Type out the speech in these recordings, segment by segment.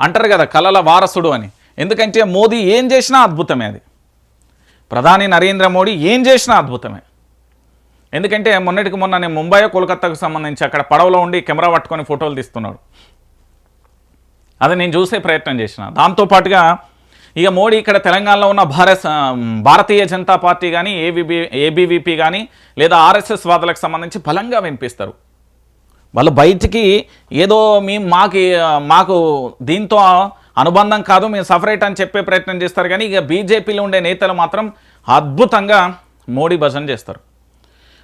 అంటారు కదా కలల వారసుడు అని. ఎందుకంటే మోదీ ఏం చేసినా అద్భుతమే, అది ప్రధాని నరేంద్ర మోడీ ఏం చేసినా అద్భుతమే. ఎందుకంటే మొన్నటికి మొన్న నేను ముంబై కోల్కతాకు సంబంధించి అక్కడ పడవలో ఉండి కెమెరా పట్టుకొని ఫోటోలు తీస్తున్నాడు, అది నేను చూసే ప్రయత్నం చేసిన. దాంతోపాటుగా ఇక మోడీ ఇక్కడ తెలంగాణలో ఉన్న భారతీయ జనతా పార్టీ కానీ ఏబీవీపీ కానీ లేదా ఆర్ఎస్ఎస్ వాదులకు సంబంధించి బలంగా వినిపిస్తారు. వాళ్ళు బయటికి ఏదో మాకు దీంతో అనుబంధం కాదు, మేము సపరేట్ అని చెప్పే ప్రయత్నం చేస్తారు. కానీ ఇక బీజేపీలో ఉండే నేతలు మాత్రం అద్భుతంగా మోడీ భజన చేస్తారు.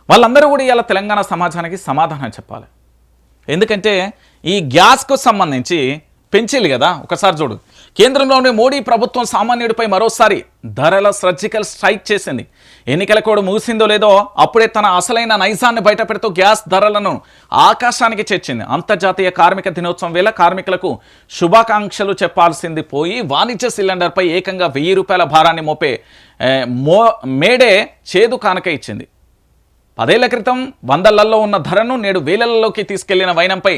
వాళ్ళందరూ కూడా ఇలా తెలంగాణ సమాజానికి సమాధానం చెప్పాలి. ఎందుకంటే ఈ గ్యాస్కు సంబంధించి పెంచేది కదా. ఒకసారి చూడు, కేంద్రంలోని మోడీ ప్రభుత్వం సామాన్యుడిపై మరోసారి ధరల సర్జికల్ స్ట్రైక్ చేసింది. ఎన్నికల కోడ్ ముగిసిందో లేదో అప్పుడే తన అసలైన నైజాన్ని బయటపెడుతూ గ్యాస్ ధరలను ఆకాశానికి చేర్చింది. అంతర్జాతీయ కార్మిక దినోత్సవం వేళ కార్మికులకు శుభాకాంక్షలు చెప్పాల్సింది పోయి వాణిజ్య సిలిండర్పై ఏకంగా 1000 రూపాయల భారాన్ని మోపే మేడే చేదు కానుక ఇచ్చింది. 10 ఏళ్ల క్రితం వందలలో ఉన్న ధరను నేడు వేలల్లోకి తీసుకెళ్లిన వైనంపై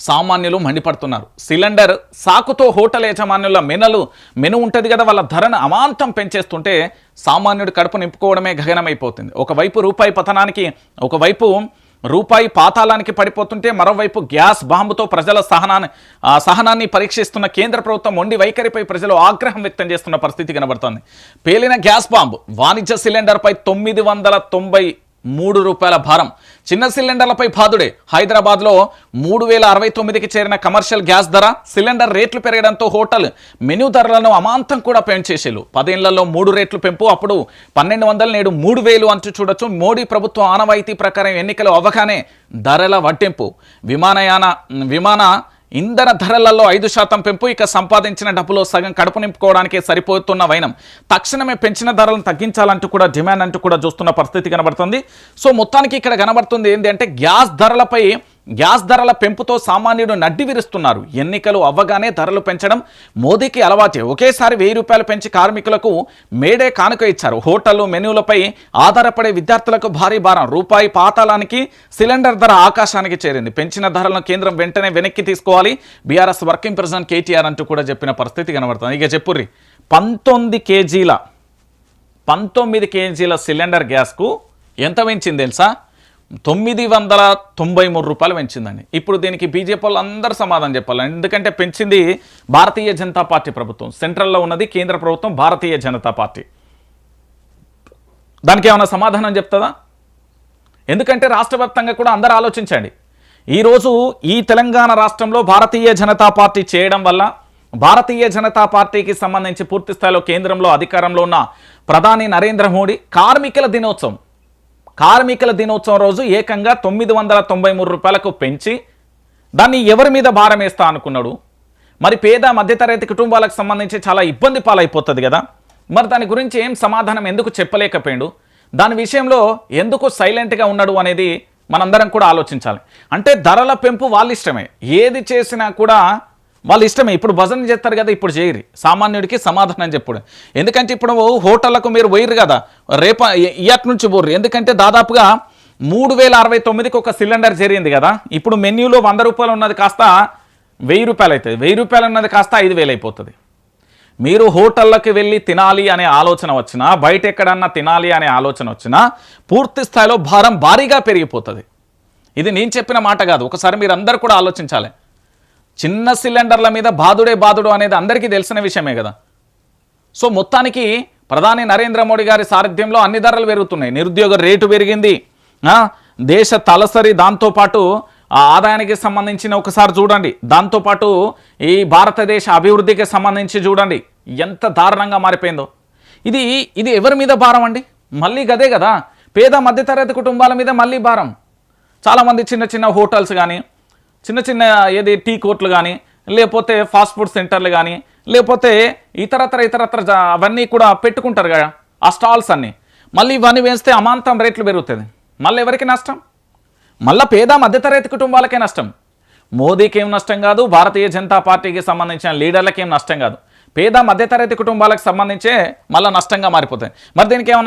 సామాన్యులు మండిపడుతున్నారు. సిలిండర్ సాకుతో హోటల్ యాజమాన్యుల మెను ఉంటుంది కదా, వాళ్ళ ధరను అమాంతం పెంచేస్తుంటే సామాన్యుడు కడుపు నింపుకోవడమే గగనమైపోతుంది. ఒకవైపు రూపాయి పతనానికి, ఒకవైపు రూపాయి పాతాళానికి పడిపోతుంటే మరోవైపు గ్యాస్ బాంబుతో ప్రజల సహనాన్ని పరీక్షిస్తున్న కేంద్ర ప్రభుత్వం మొండి వైఖరిపై ప్రజలు ఆగ్రహం వ్యక్తం చేస్తున్న పరిస్థితి కనబడుతోంది. పేలిన గ్యాస్ బాంబు వాణిజ్య సిలిండర్పై 993 రూపాయల భారం. చిన్న సిలిండర్లపై బాదుడే. హైదరాబాద్లో 3069కి చేరిన కమర్షియల్ గ్యాస్ ధర. సిలిండర్ రేట్లు పెరగడంతో హోటల్ మెనూ ధరలను అమాంతం కూడా పెంచేసేలు. 10 ఏళ్లలో 3 రేట్లు పెంపు. అప్పుడు 1200, నేడు 3000 అంటూ చూడొచ్చు. మోడీ ప్రభుత్వం ఆనవాయితీ ప్రకారం ఎన్నికలు అవ్వగానే ధరల వడ్డింపు. విమాన ఇంధన ధరలలో 5% పెంపు. ఇక సంపాదించిన డబ్బులో సగం కడుపు నింపుకోవడానికే సరిపోతున్న వైనం. తక్షణమే పెంచిన ధరలను తగ్గించాలంటూ కూడా డిమాండ్ అంటూ కూడా చూస్తున్న పరిస్థితి కనబడుతుంది. సో మొత్తానికి ఇక్కడ కనబడుతుంది ఏంటి అంటే గ్యాస్ ధరల పెంపుతో సామాన్యుడు నడ్డి విరుస్తున్నారు. ఎన్నికలు అవ్వగానే ధరలు పెంచడం మోదీకి అలవాటే. ఒకేసారి 1000 రూపాయలు పెంచి కార్మికులకు మేడే కానుక ఇచ్చారు. హోటళ్లు మెనూలపై ఆధారపడే విద్యార్థులకు భారీ భారం. రూపాయి పాతాళానికి, సిలిండర్ ధర ఆకాశానికి చేరింది. పెంచిన ధరలను కేంద్రం వెంటనే వెనక్కి తీసుకోవాలి. బీఆర్ఎస్ వర్కింగ్ ప్రెసిడెంట్ కేటీఆర్ అంటూ కూడా చెప్పిన పరిస్థితి కనబడుతుంది. ఇక చెప్పుర్రి, 19 కేజీల సిలిండర్ గ్యాస్కు ఎంత పెంచింది తెలుసా? 993 రూపాయలు పెంచిందండి. ఇప్పుడు దీనికి బీజేపీ వాళ్ళు అందరూ సమాధానం చెప్పాలి. ఎందుకంటే పెంచింది భారతీయ జనతా పార్టీ ప్రభుత్వం. సెంట్రల్లో ఉన్నది కేంద్ర ప్రభుత్వం, భారతీయ జనతా పార్టీ. దానికి ఏమైనా సమాధానం చెప్తుందా? ఎందుకంటే రాష్ట్ర వ్యాప్తంగా కూడా అందరూ ఆలోచించండి. ఈరోజు ఈ తెలంగాణ రాష్ట్రంలో భారతీయ జనతా పార్టీ చేయడం వల్ల భారతీయ జనతా పార్టీకి సంబంధించి పూర్తి స్థాయిలో కేంద్రంలో అధికారంలో ఉన్న ప్రధాని నరేంద్ర మోడీ కార్మికుల దినోత్సవం రోజు ఏకంగా 993 రూపాయలకు పెంచి దాన్ని ఎవరి మీద భారం వేస్తా అనుకున్నాడు? మరి పేద మధ్యతరగతి కుటుంబాలకు సంబంధించి చాలా ఇబ్బంది పాలైపోతుంది కదా. మరి దాని గురించి ఏం సమాధానం ఎందుకు చెప్పలేకపోయాడు? దాని విషయంలో ఎందుకు సైలెంట్గా ఉన్నాడు అనేది మనందరం కూడా ఆలోచించాలి. అంటే ధరల పెంపు వాళ్ళ ఇష్టమే, ఏది చేసినా కూడా వాళ్ళ ఇష్టమే. ఇప్పుడు భజన చేస్తారు కదా, ఇప్పుడు చేయరు. సామాన్యుడికి సమాధానం చెప్పుడు. ఎందుకంటే ఇప్పుడు హోటళ్లకు మీరు పోయిరు కదా, ఇయట్ నుంచి పోర్రు. ఎందుకంటే దాదాపుగా 3069కి ఒక సిలిండర్ చేరింది కదా. ఇప్పుడు మెన్యూలో 100 రూపాయలు ఉన్నది కాస్త 1000 రూపాయలు అవుతుంది. 1000 రూపాయలు ఉన్నది కాస్త 5000 అయిపోతుంది. మీరు హోటళ్ళకి వెళ్ళి తినాలి అనే ఆలోచన వచ్చినా, బయట ఎక్కడన్నా తినాలి అనే ఆలోచన వచ్చినా పూర్తి స్థాయిలో భారం భారీగా పెరిగిపోతుంది. ఇది నేను చెప్పిన మాట కాదు, ఒకసారి మీరు అందరు కూడా ఆలోచించాలి. చిన్న సిలిండర్ల మీద బాదుడు అనేది అందరికీ తెలిసిన విషయమే కదా. సో మొత్తానికి ప్రధాని నరేంద్ర మోడీ గారి సారథ్యంలో అన్ని ధరలు పెరుగుతున్నాయి. నిరుద్యోగ రేటు పెరిగింది. దేశ తలసరి, దాంతోపాటు ఆదాయానికి సంబంధించిన ఒకసారి చూడండి. దాంతోపాటు ఈ భారతదేశ అభివృద్ధికి సంబంధించి చూడండి ఎంత దారుణంగా మారిపోయిందో. ఇది ఎవరి మీద భారం అండి? మళ్ళీ గదే కదా, పేద మధ్యతరగతి కుటుంబాల మీద మళ్ళీ భారం. చాలామంది చిన్న హోటల్స్ కానీ, చిన్న టీ కోట్లు కానీ, లేకపోతే ఫాస్ట్ ఫుడ్ సెంటర్లు కానీ, లేకపోతే ఇతరత్ర అవన్నీ కూడా పెట్టుకుంటారు కదా ఆ స్టాల్స్ అన్నీ. మళ్ళీ ఇవన్నీ వేస్తే అమాంతం రేట్లు పెరుగుతుంది. మళ్ళీ ఎవరికి నష్టం? మళ్ళీ పేద మధ్యతరగతి కుటుంబాలకే నష్టం. మోదీకి ఏం నష్టం కాదు, భారతీయ జనతా పార్టీకి సంబంధించిన లీడర్లకి ఏం నష్టం కాదు. పేద మధ్యతరగతి కుటుంబాలకు సంబంధించే మళ్ళీ నష్టంగా మారిపోతాయి. మరి దీనికి ఏమన్నా